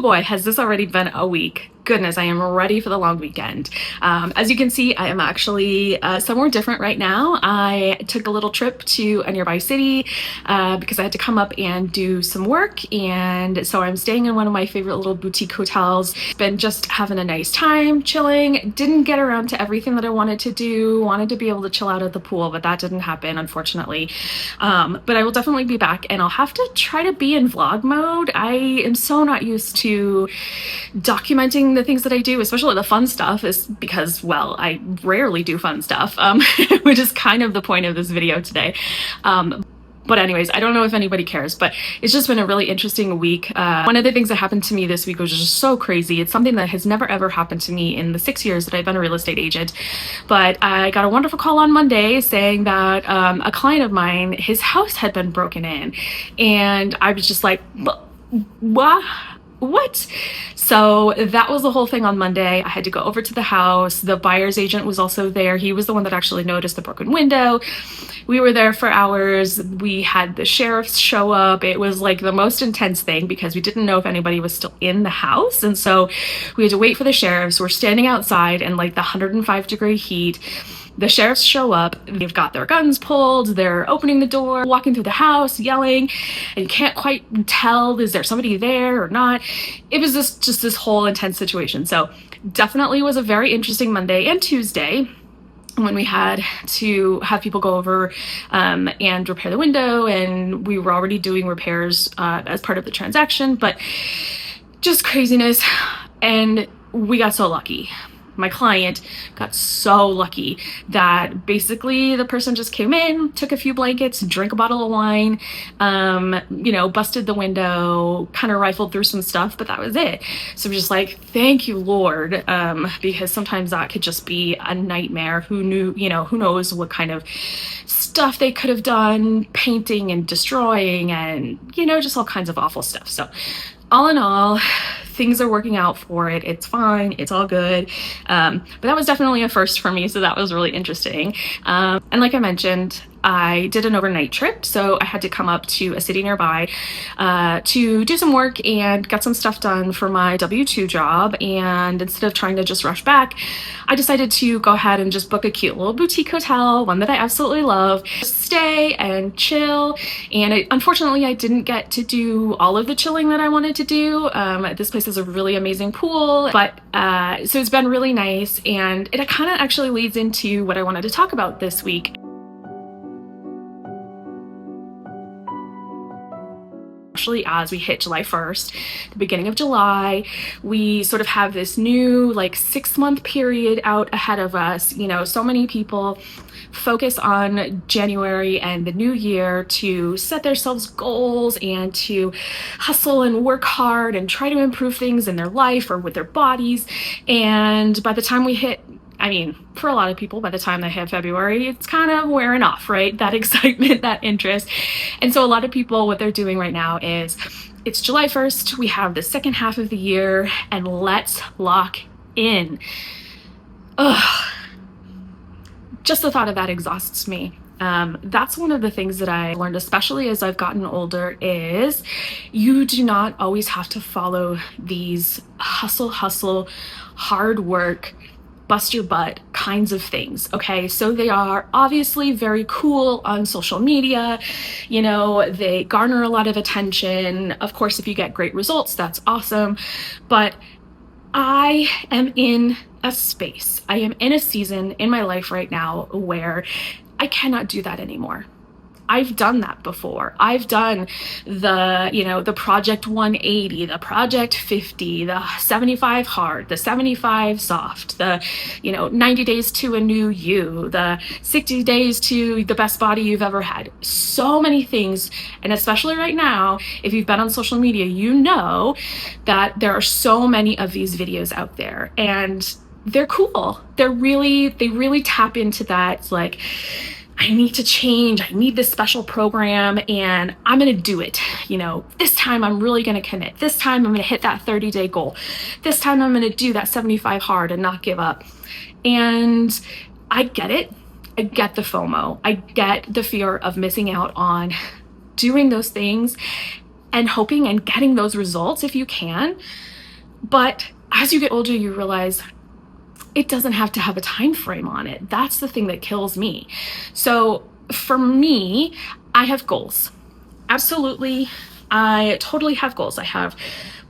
boy, has this already been a week. Goodness, I am ready for the long weekend. As you can see, I am actually somewhere different right now. I took a little trip to a nearby city because I had to come up and do some work, and so I'm staying in one of my favorite little boutique hotels. Been just having a nice time, chilling. Didn't get around to everything that I wanted to do. Wanted to be able to chill out at the pool, but that didn't happen, unfortunately. But I will definitely be back, and I'll have to try to be in vlog mode. I am so not used to documenting the things that I do, especially the fun stuff, is because, well, I rarely do fun stuff, which is kind of the point of this video today. But anyways, I don't know if anybody cares, but it's just been a really interesting week. One of the things that happened to me this week was just so crazy. It's something that has never ever happened to me in the 6 years that I've been a real estate agent. But I got a wonderful call on Monday saying that a client of mine, his house had been broken in. And I was just like, what? So that was the whole thing on Monday. I had to go over to the house. The buyer's agent was also there. He was the one that actually noticed the broken window. We were there for hours. We had the sheriffs show up. It was like the most intense thing because we didn't know if anybody was still in the house. And so we had to wait for the sheriffs. We're standing outside in like the 105-degree heat. The sheriffs show up, they've got their guns pulled, they're opening the door, walking through the house, yelling, and you can't quite tell, is there somebody there or not? It was just this whole intense situation. So definitely was a very interesting Monday and Tuesday when we had to have people go over and repair the window, and we were already doing repairs as part of the transaction, but just craziness. And we got so lucky. My client got so lucky that basically the person just came in, took a few blankets, drank a bottle of wine, busted the window, kind of rifled through some stuff, but that was it. So I'm just like, thank you, Lord, because sometimes that could just be a nightmare. Who knows what kind of stuff they could have done, painting and destroying and, just all kinds of awful stuff. So all in all, things are working out for it. It's fine. It's all good. But that was definitely a first for me. So that was really interesting. And like I mentioned, I did an overnight trip. So I had to come up to a city nearby to do some work and get some stuff done for my W-2 job. And instead of trying to just rush back, I decided to go ahead and just book a cute little boutique hotel, one that I absolutely love, stay and chill. And unfortunately, I didn't get to do all of the chilling that I wanted to do. This place has a really amazing pool, but so it's been really nice. And it kind of actually leads into what I wanted to talk about this week. Especially as we hit July 1st, the beginning of July, we sort of have this new 6-month period out ahead of us. So many people focus on January and the new year to set themselves goals and to hustle and work hard and try to improve things in their life or with their bodies. And by the time we hit, for a lot of people, by the time they hit February, it's kind of wearing off, right? That excitement, that interest. And so a lot of people, what they're doing right now is, it's July 1st, we have the second half of the year, and let's lock in. Ugh. Just the thought of that exhausts me. That's one of the things that I learned, especially as I've gotten older, is you do not always have to follow these hustle, hard work, bust your butt kinds of things. Okay, so they are obviously very cool on social media. They garner a lot of attention. Of course, if you get great results, that's awesome. But I am in a space, I am in a season in my life right now where I cannot do that anymore. I've done that before. I've done the project 180, the project 50, the 75 hard, the 75 soft, the 90 days to a new you, the 60 days to the best body you've ever had. So many things. And especially right now, if you've been on social media, you know that there are so many of these videos out there, and they're cool. They really tap into that. It's like, I need to change. I need this special program, and I'm going to do it. This time I'm really going to commit. This time I'm going to hit that 30-day goal. This time I'm going to do that 75 hard and not give up. And I get it. I get the FOMO. I get the fear of missing out on doing those things. and hoping and getting those results if you can. But as you get older, you realize it doesn't have to have a time frame on it. That's the thing that kills me. So for me, I have goals. Absolutely. I totally have goals. I have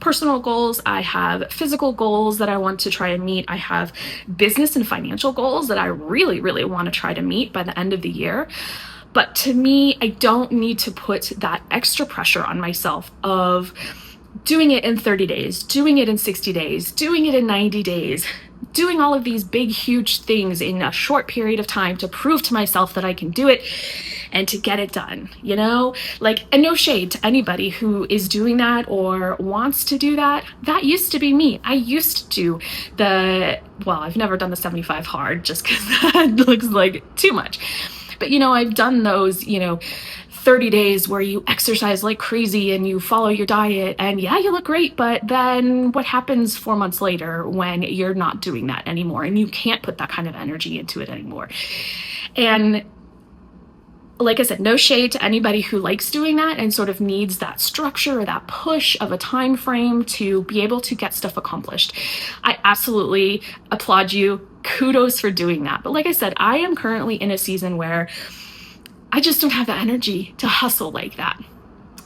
personal goals. I have physical goals that I want to try and meet. I have business and financial goals that I really, really want to try to meet by the end of the year. But to me, I don't need to put that extra pressure on myself of doing it in 30 days, doing it in 60 days, doing it in 90 days, doing all of these big, huge things in a short period of time to prove to myself that I can do it and to get it done, you know? Like, and no shade to anybody who is doing that or wants to do that. That used to be me. I used to do I've never done the 75 hard just because that looks like too much. But, I've done those, 30 days where you exercise like crazy and you follow your diet and yeah, you look great, but then what happens 4 months later when you're not doing that anymore and you can't put that kind of energy into it anymore? And like I said, no shade to anybody who likes doing that and sort of needs that structure or that push of a time frame to be able to get stuff accomplished. I absolutely applaud you. Kudos for doing that. But like I said, I am currently in a season where I just don't have the energy to hustle like that.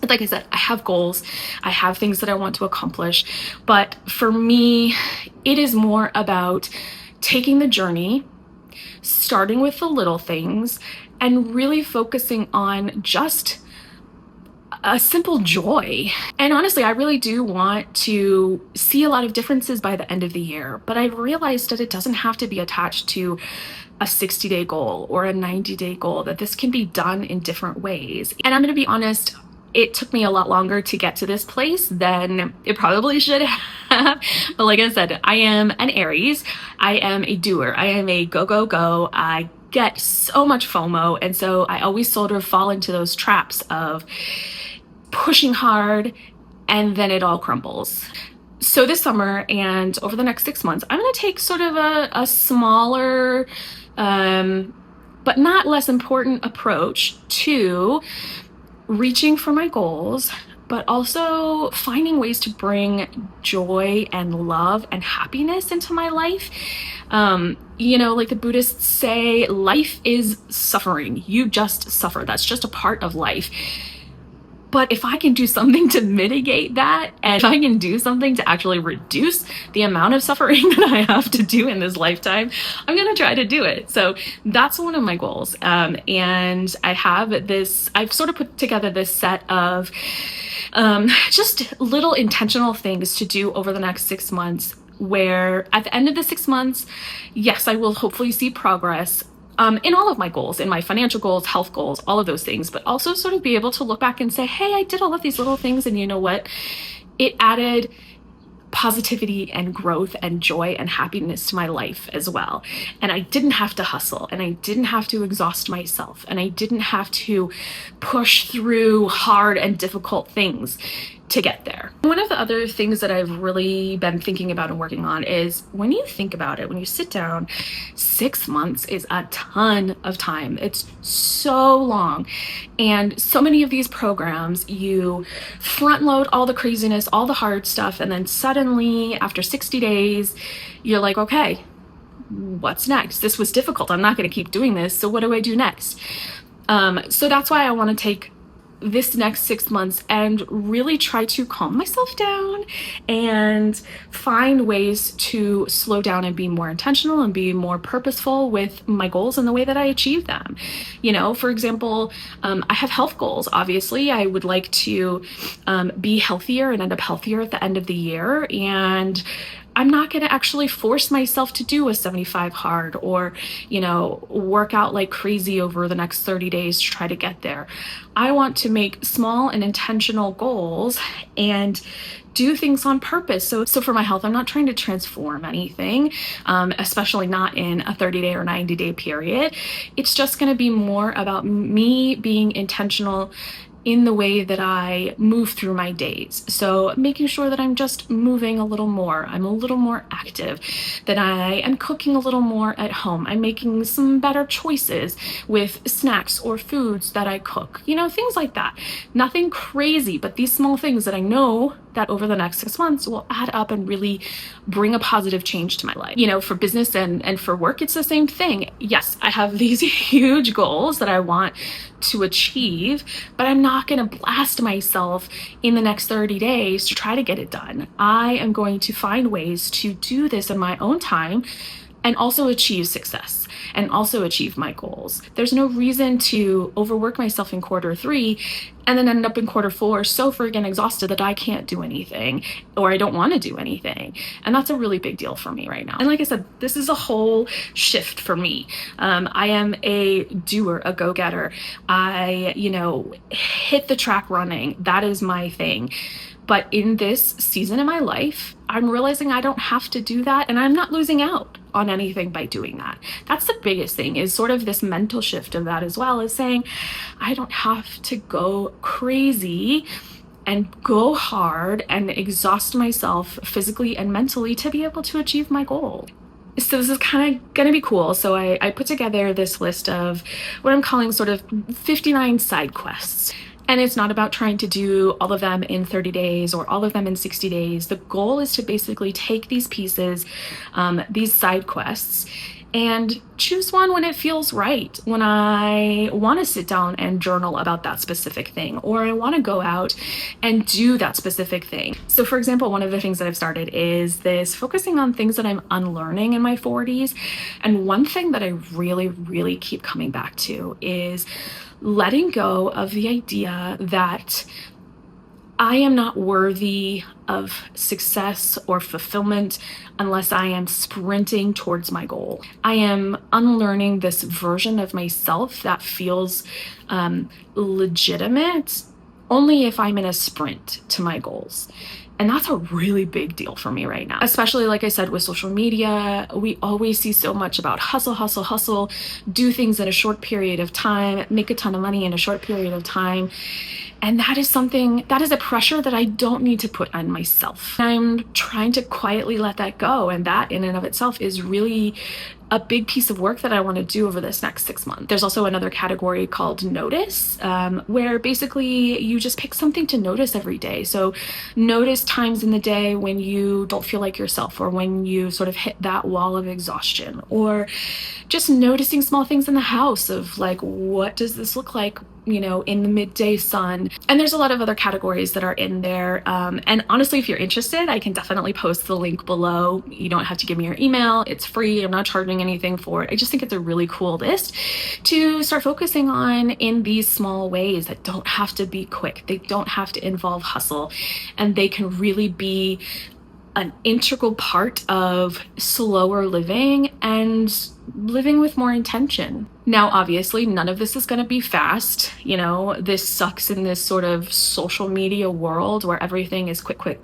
Like I said, I have goals. I have things that I want to accomplish. But for me, it is more about taking the journey, starting with the little things, and really focusing on just a simple joy. And honestly, I really do want to see a lot of differences by the end of the year, but I've realized that it doesn't have to be attached to a 60-day goal or a 90-day goal, that this can be done in different ways. And I'm going to be honest, it took me a lot longer to get to this place than it probably should have. But like I said, I am an Aries. I am a doer. I am a go, go, go. I get so much FOMO. And so I always sort of fall into those traps of pushing hard and then it all crumbles. So this summer and over the next 6 months, I'm going to take sort of a smaller, but not less important approach to reaching for my goals, but also finding ways to bring joy and love and happiness into my life. Like the Buddhists say, life is suffering. You just suffer. That's just a part of life. But if I can do something to mitigate that, and if I can do something to actually reduce the amount of suffering that I have to do in this lifetime, I'm going to try to do it. So that's one of my goals. And I've sort of put together this set of just little intentional things to do over the next 6 months, where at the end of the 6 months, yes, I will hopefully see progress in all of my goals, in my financial goals, health goals, all of those things, but also sort of be able to look back and say, hey, I did all of these little things, and you know what? It added positivity and growth and joy and happiness to my life as well. And I didn't have to hustle, and I didn't have to exhaust myself, and I didn't have to push through hard and difficult things to get there. One of the other things that I've really been thinking about and working on is, when you think about it, when you sit down, 6 months is a ton of time. It's so long. And so many of these programs, you front load all the craziness, all the hard stuff, and then suddenly after 60 days, you're like, okay, what's next? This was difficult. I'm not going to keep doing this. So what do I do next? So that's why I want to take this next 6 months and really try to calm myself down and find ways to slow down and be more intentional and be more purposeful with my goals and the way that I achieve them. For example, I have health goals. Obviously, I would like to be healthier and end up healthier at the end of the year. And I'm not going to actually force myself to do a 75 hard or, work out like crazy over the next 30 days to try to get there. I want to make small and intentional goals and do things on purpose. So for my health, I'm not trying to transform anything, especially not in a 30-day or 90-day period. It's just going to be more about me being intentional in the way that I move through my days. So making sure that I'm just moving a little more, I'm a little more active, that I am cooking a little more at home, I'm making some better choices with snacks or foods that I cook, things like that. Nothing crazy, but these small things that I know that over the next 6 months will add up and really bring a positive change to my life. For business and for work, it's the same thing. Yes, I have these huge goals that I want to achieve, but I'm not going to blast myself in the next 30 days to try to get it done. I am going to find ways to do this in my own time and also achieve success and also achieve my goals. There's no reason to overwork myself in quarter 3 and then end up in quarter 4 so friggin' exhausted that I can't do anything or I don't want to do anything. And that's a really big deal for me right now. And like I said, this is a whole shift for me. I am a doer, a go-getter. I, hit the track running. That is my thing. But in this season in my life, I'm realizing I don't have to do that, and I'm not losing out on anything by doing that. That's the biggest thing, is sort of this mental shift of that as well, is saying I don't have to go crazy and go hard and exhaust myself physically and mentally to be able to achieve my goal. So this is kind of going to be cool. So I put together this list of what I'm calling sort of 59 side quests. And it's not about trying to do all of them in 30 days or all of them in 60 days. The goal is to basically take these pieces, these side quests, and choose one when it feels right, when I want to sit down and journal about that specific thing, or I want to go out and do that specific thing. So for example, one of the things that I've started is this focusing on things that I'm unlearning in my 40s. And one thing that I really, really keep coming back to is letting go of the idea that I am not worthy of success or fulfillment unless I am sprinting towards my goal. I am unlearning this version of myself that feels legitimate only if I'm in a sprint to my goals. And that's a really big deal for me right now, especially like I said, with social media. We always see so much about hustle, hustle, hustle, do things in a short period of time, make a ton of money in a short period of time. And that is a pressure that I don't need to put on myself. I'm trying to quietly let that go. And that in and of itself is really a big piece of work that I want to do over this next 6 months. There's also another category called notice, where basically you just pick something to notice every day. So notice times in the day when you don't feel like yourself, or when you sort of hit that wall of exhaustion, or just noticing small things in the house of like, what does this look like, in the midday sun? And there's a lot of other categories that are in there. And honestly, if you're interested, I can definitely post the link below. You don't have to give me your email. It's free. I'm not charging anything for it. I just think it's a really cool list to start focusing on in these small ways that don't have to be quick. They don't have to involve hustle, and they can really be an integral part of slower living and living with more intention. Now, obviously, none of this is going to be fast. This sucks in this sort of social media world where everything is quick,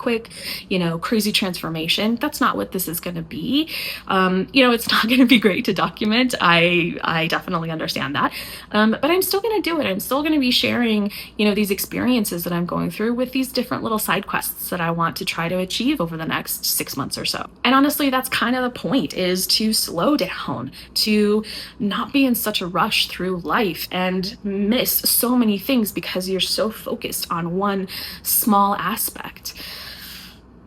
crazy transformation. That's not what this is going to be. It's not going to be great to document. I definitely understand that. But I'm still going to do it. I'm still going to be sharing, these experiences that I'm going through with these different little side quests that I want to try to achieve over the next 6 months or so. And honestly, that's kind of the point, is to slow down, to not be in such a rush through life and miss so many things because you're so focused on one small aspect.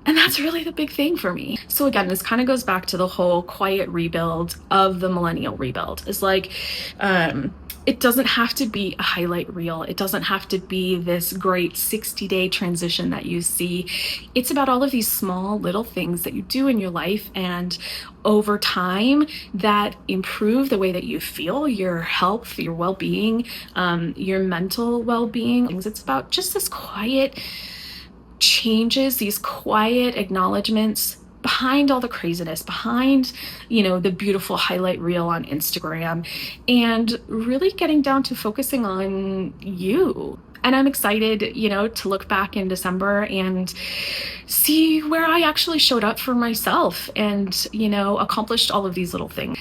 And that's really the big thing for me. So again, this kind of goes back to the whole quiet rebuild of the millennial rebuild. It's like, it doesn't have to be a highlight reel. It doesn't have to be this great 60-day transition that you see. It's about all of these small little things that you do in your life, and over time that improve the way that you feel, your health, your well-being, your mental well-being. It's about just this quiet changes, these quiet acknowledgements behind all the craziness, behind, the beautiful highlight reel on Instagram, and really getting down to focusing on you. And I'm excited, to look back in December and see where I actually showed up for myself and, accomplished all of these little things,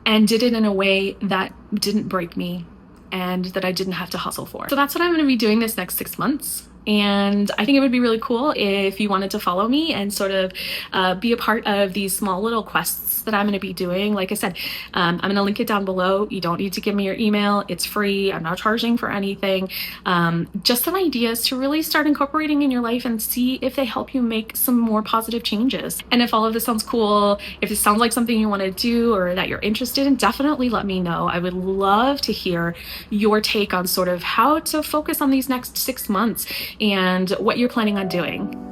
and did it in a way that didn't break me, and that I didn't have to hustle for. So that's what I'm going to be doing this next 6 months. And I think it would be really cool if you wanted to follow me and sort of be a part of these small little quests that I'm going to be doing. Like I said, I'm going to link it down below. You don't need to give me your email. It's free. I'm not charging for anything. Just some ideas to really start incorporating in your life and see if they help you make some more positive changes. And if all of this sounds cool, if it sounds like something you want to do or that you're interested in, definitely let me know. I would love to hear your take on sort of how to focus on these next 6 months and what you're planning on doing.